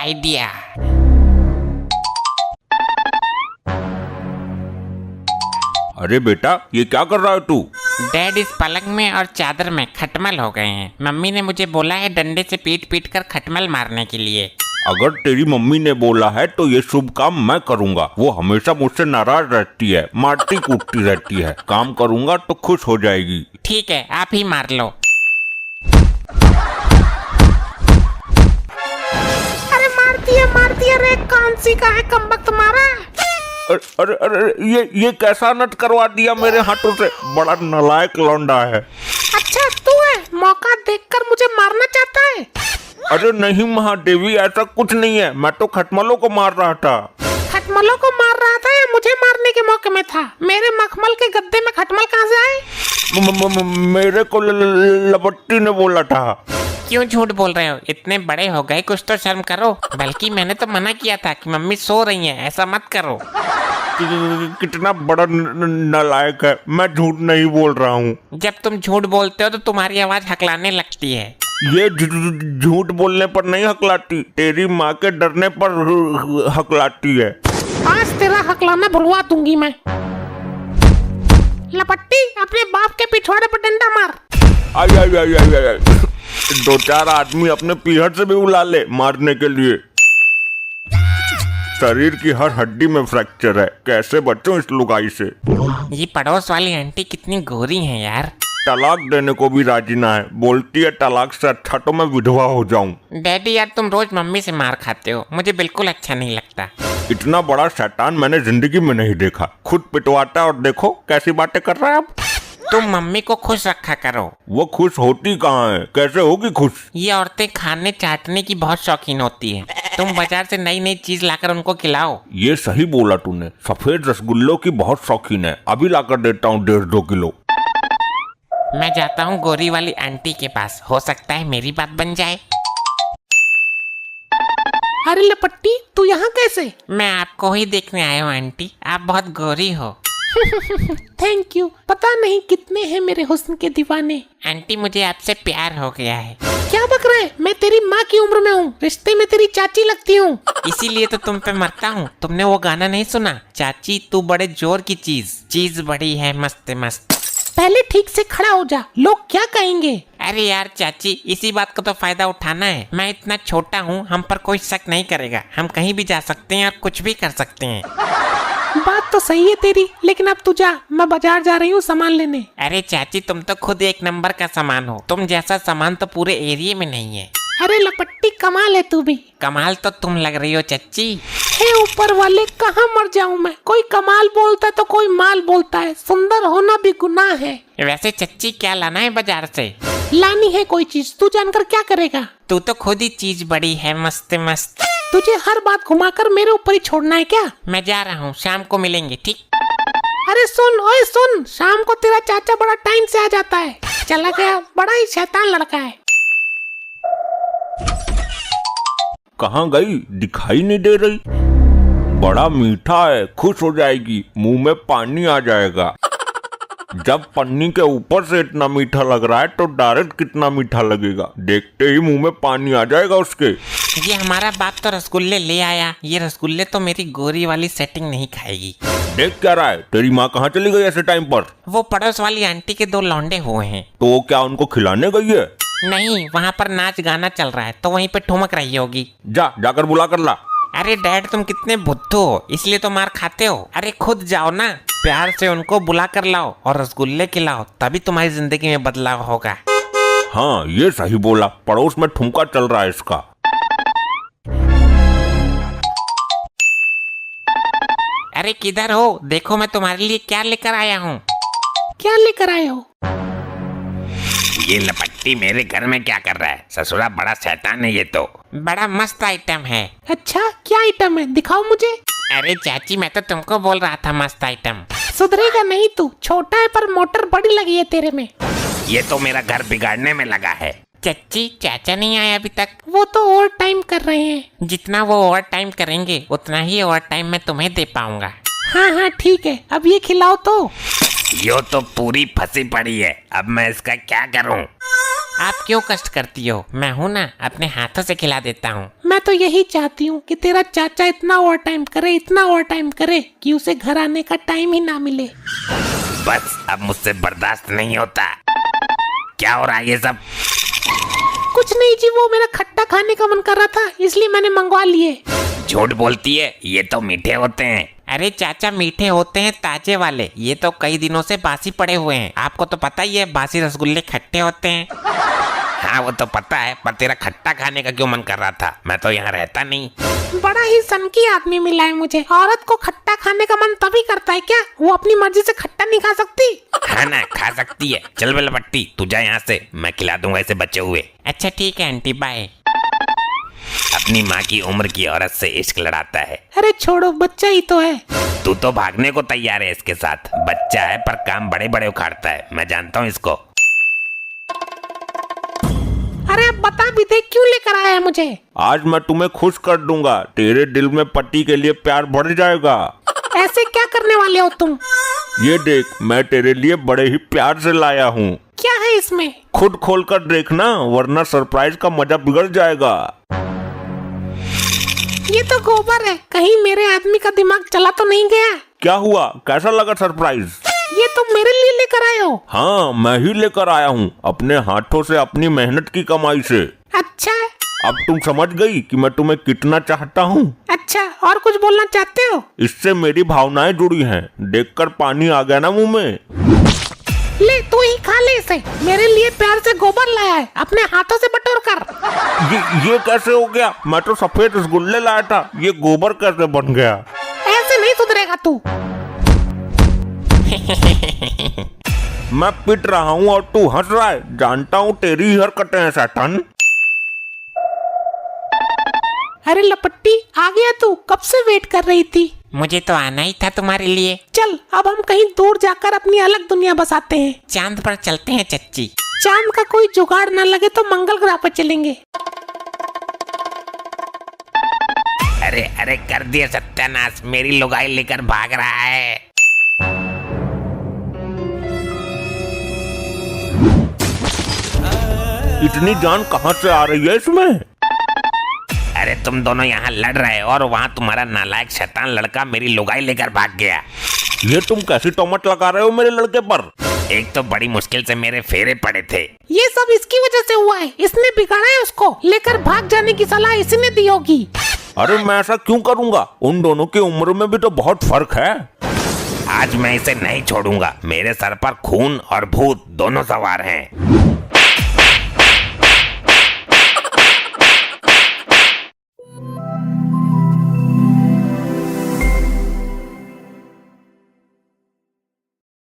Idea. अरे बेटा, ये क्या कर रहा है तू? डैड, इस पलंग में और चादर में खटमल हो गए हैं। मम्मी ने मुझे बोला है डंडे से पीट पीट कर खटमल मारने के लिए। अगर तेरी मम्मी ने बोला है तो ये शुभ काम मैं करूंगा। वो हमेशा मुझसे नाराज रहती है, मारती कूटती रहती है। काम करूंगा तो खुश हो जाएगी। ठीक है, आप ही मार लो। अरे मार दिया रे, कौन सी का है कमबख्त मारा। अरे अरे ये कैसा नट करवा दिया मेरे हाथों से। बड़ा नालायक लौंडा है। अच्छा तू है, मौका देखकर मुझे मारना चाहता है। अरे नहीं महादेवी, ऐसा कुछ नहीं है। मैं तो खटमलों को मार रहा था। खटमलों को मार रहा था या मुझे मारने के मौके में था? मेरे मखमल के गद्दे में खटमल कहाँ से आए? मेरे को लपट्टी ने बोला था। क्यों झूठ बोल रहे हो? इतने बड़े हो गए, कुछ तो शर्म करो। बल्कि मैंने तो मना किया था कि मम्मी सो रही हैं, ऐसा मत करो। कितना बड़ा नालायक है। मैं झूठ नहीं बोल रहा हूँ। जब तुम झूठ बोलते हो तो तुम्हारी आवाज हकलाने लगती है। ये झूठ बोलने पर नहीं हकलाती, तेरी माँ के डरने पर हकलाती है। आज तेरा हकलाना भुलवा दूंगी मैं। लपट्टी, अपने बाप के पिछवाड़े पर डंडा मार। आई आई आई आई आई, आई। 2-4 आदमी अपने पीहर से भी बुला ले मारने के लिए। शरीर की हर हड्डी में फ्रैक्चर है। कैसे बचूं इस लुगाई से? ये पड़ोस वाली आंटी कितनी गोरी हैं यार। तलाक देने को भी राजी ना है। बोलती है तलाक से अच्छा तो मैं विधवा हो जाऊं। डैडी यार, तुम रोज मम्मी से मार खाते हो, मुझे बिल्कुल अच्छा नहीं लगता। इतना बड़ा शैतान मैंने जिंदगी में नहीं देखा। खुद पिटवाता और देखो कैसी बातें कर रहा है अब। तुम मम्मी को खुश रखा करो। वो खुश होती कहाँ है? कैसे होगी खुश? ये औरतें खाने चाटने की बहुत शौकीन होती हैं। तुम बाजार से नई नई चीज लाकर उनको खिलाओ। ये सही बोला तूने। सफेद रसगुल्लों की बहुत शौकीन है। अभी लाकर देता हूँ 1.5-2 किलो। मैं जाता हूँ गोरी वाली आंटी के पास, हो सकता है मेरी बात बन जाए। अरे लपट्टी, तू यहाँ कैसे? मैं आपको ही देखने आया हूँ आंटी, आप बहुत गोरी हो। Thank you. पता नहीं कितने हैं मेरे हुस्न के दीवाने। आंटी, मुझे आपसे प्यार हो गया है। क्या बक रहे? मैं तेरी माँ की उम्र में हूँ, रिश्ते में तेरी चाची लगती हूँ। इसीलिए तो तुम पे मरता हूँ। तुमने वो गाना नहीं सुना? चाची तू बड़े जोर की चीज बड़ी है मस्त मस्त। पहले ठीक से खड़ा हो जा, लोग क्या कहेंगे? अरे यार चाची, इसी बात का तो फायदा उठाना है। मैं इतना छोटा हूँ, हम पर कोई शक नहीं करेगा। हम कहीं भी जा सकते हैं और कुछ भी कर सकते हैं। बात तो सही है तेरी, लेकिन अब तू जा, मैं बाजार जा रही हूँ सामान लेने। अरे चाची, तुम तो खुद एक नंबर का सामान हो। तुम जैसा सामान तो पूरे एरिया में नहीं है। अरे लपट्टी, कमाल है तू भी। कमाल तो तुम लग रही हो चाची। हे ऊपर वाले, कहाँ मर जाऊँ मैं? कोई कमाल बोलता है तो कोई माल बोलता है। सुंदर होना भी गुनाह है। वैसे चाची, क्या लाना है बाजार से? लानी है कोई चीज, तू जानकर क्या करेगा? तू तो खुद ही चीज बड़ी है मस्त मस्त। तुझे हर बात घुमाकर मेरे ऊपर ही छोड़ना है क्या? मैं जा रहा हूँ, शाम को मिलेंगे, ठीक? अरे सुन, ओए सुन, शाम को तेरा चाचा बड़ा टाइम से आ जाता है। चला गया, बड़ा ही शैतान लड़का है। कहाँ गई? दिखाई नहीं दे रही। बड़ा मीठा है, खुश हो जाएगी, मुंह में पानी आ जाएगा। जब पन्नी के ऊपर से इतना मीठा लग रहा है तो डायरेक्ट कितना मीठा लगेगा। देखते ही मुंह में पानी आ जाएगा उसके। ये हमारा बाप तो रसगुल्ले ले आया। ये रसगुल्ले तो मेरी गोरी वाली सेटिंग नहीं खाएगी। देख क्या रहा है? तेरी माँ कहाँ चली गई ऐसे टाइम पर? वो पड़ोस वाली आंटी के 2 लौंडे हुए हैं। तो क्या उनको खिलाने गई है? नहीं, वहाँ पर नाच गाना चल रहा है तो वहीं पे ठुमक रही होगी। जाकर बुला कर ला। अरे डैड, तुम कितने बुद्धू हो, इसलिए तो मार खाते हो। अरे खुद जाओ ना, प्यार से उनको बुला कर लाओ और रसगुल्ले खिलाओ, तभी तुम्हारी जिंदगी में बदलाव होगा। हाँ, ये सही बोला। पड़ोस में ठुमका चल रहा है इसका। अरे किधर हो? देखो मैं तुम्हारे लिए क्या लेकर आया हूँ। क्या लेकर आए हो? ये लपट्टी मेरे घर में क्या कर रहा है? ससुरा बड़ा शैतान है ये तो। बड़ा मस्त आइटम है। अच्छा, क्या आइटम है? दिखाओ मुझे। अरे चाची, मैं तो तुमको बोल रहा था मस्त आइटम। सुधरेगा नहीं तू, छोटा है पर मोटर बड़ी लगी है तेरे में। ये तो मेरा घर बिगाड़ने में लगा है। चाची, चाचा नहीं आया अभी तक? वो तो ओवर टाइम कर रहे हैं। जितना वो ओवर टाइम करेंगे उतना ही ओवर टाइम मैं तुम्हें दे पाऊंगा। हाँ हाँ ठीक है, अब ये खिलाओ तो। यो तो पूरी फंसी पड़ी है, अब मैं इसका क्या करूं? आप क्यों कष्ट करती हो, मैं हूं ना, अपने हाथों से खिला देता हूं। मैं तो यही चाहती हूँ कि तेरा चाचा इतना ओवर टाइम करे, इतना ओवर टाइम करे कि उसे घर आने का टाइम ही ना मिले। बस अब मुझसे बर्दाश्त नहीं होता। क्या हो रहा है ये सब? कुछ नहीं जी, वो मेरा खट्टा खाने का मन कर रहा था इसलिए मैंने मंगवा लिए। झूठ बोलती है, ये तो मीठे होते हैं। अरे चाचा मीठे होते हैं ताजे वाले, ये तो कई दिनों से बासी पड़े हुए हैं। आपको तो पता ही है बासी रसगुल्ले खट्टे होते हैं। हाँ वो तो पता है, पर तेरा खट्टा खाने का क्यों मन कर रहा था? मैं तो यहाँ रहता नहीं। बड़ा ही सनकी आदमी मिला है मुझे। औरत को खट्टा खाने का मन तभी करता है क्या? वो अपनी मर्जी से खट्टा नहीं खा सकती? हाँ ना, खा सकती है। चल बेल पट्टी, तू जा यहाँ से, मैं खिला दूंगा इसे बचे हुए। अच्छा ठीक है आंटी, बाय। अपनी माँ की उम्र की औरत से इश्क लड़ाता है। अरे छोड़ो, बच्चा ही तो है। तू तो भागने को तैयार है इसके साथ। बच्चा है पर काम बड़े बड़े उखाड़ता है, मैं जानता हूँ इसको। अरे अब बता भी दे, क्यों लेकर आया है मुझे? आज मैं तुम्हें खुश कर दूंगा, तेरे दिल में पति के लिए प्यार बढ़ जाएगा। ऐसे क्या करने वाले हो तुम? ये देख, मैं तेरे लिए बड़े ही प्यार से लाया हूँ। क्या है इसमें? खुद खोल कर देखना, वरना सरप्राइज का मजा बिगड़ जाएगा। ये तो गोबर है, कहीं मेरे आदमी का दिमाग चला तो नहीं गया? क्या हुआ, कैसा लगा सरप्राइज? ये तो मेरे लिए लेकर आए हो? हाँ मैं ही लेकर आया हूँ, अपने हाथों से, अपनी मेहनत की कमाई से। अच्छा। अब तुम समझ गई कि मैं तुम्हें कितना चाहता हूँ। अच्छा, और कुछ बोलना चाहते हो? इससे मेरी भावनाएं जुड़ी हैं, देखकर पानी आ गया ना मुंह में। ले तू ही खा ले इसे, मेरे लिए प्यार से गोबर लाया है, अपने हाथों से बटोर कर। ये कैसे हो गया? मैं तो सफेद रसगुल्ले लाया था, ये गोबर कैसे बन गया? ऐसे नहीं सुधरेगा तू। मैं पिट रहा हूँ और तू हंस रहा है, जानता हूँ तेरी ही हरकतें हैं शैतान। अरे लपट्टी, आ गया तू? कब से वेट कर रही थी? मुझे तो आना ही था तुम्हारे लिए। चल अब हम कहीं दूर जाकर अपनी अलग दुनिया बसाते हैं। चांद पर चलते हैं चच्ची। चांद का कोई जुगाड़ न लगे तो मंगल ग्रह पर चलेंगे। अरे अरे कर दिया सत्यानाश, मेरी लुगाई लेकर भाग रहा है। इतनी जान कहाँ से आ रही है इसमें? अरे तुम दोनों यहाँ लड़ रहे हो और वहाँ तुम्हारा नालायक शैतान लड़का मेरी लुगाई लेकर भाग गया। ये तुम कैसी तोहमत लगा रहे हो मेरे लड़के पर? एक तो बड़ी मुश्किल से मेरे फेरे पड़े थे। ये सब इसकी वजह से हुआ है, इसने बिगाड़ा है उसको। लेकर भाग जाने की सलाह इसी ने दी होगी। अरे मैं ऐसा क्यों करूँगा? उन दोनों की उम्र में भी तो बहुत फर्क है। आज मैं इसे नहीं छोड़ूंगा, मेरे सर पर खून और भूत दोनों सवार हैं।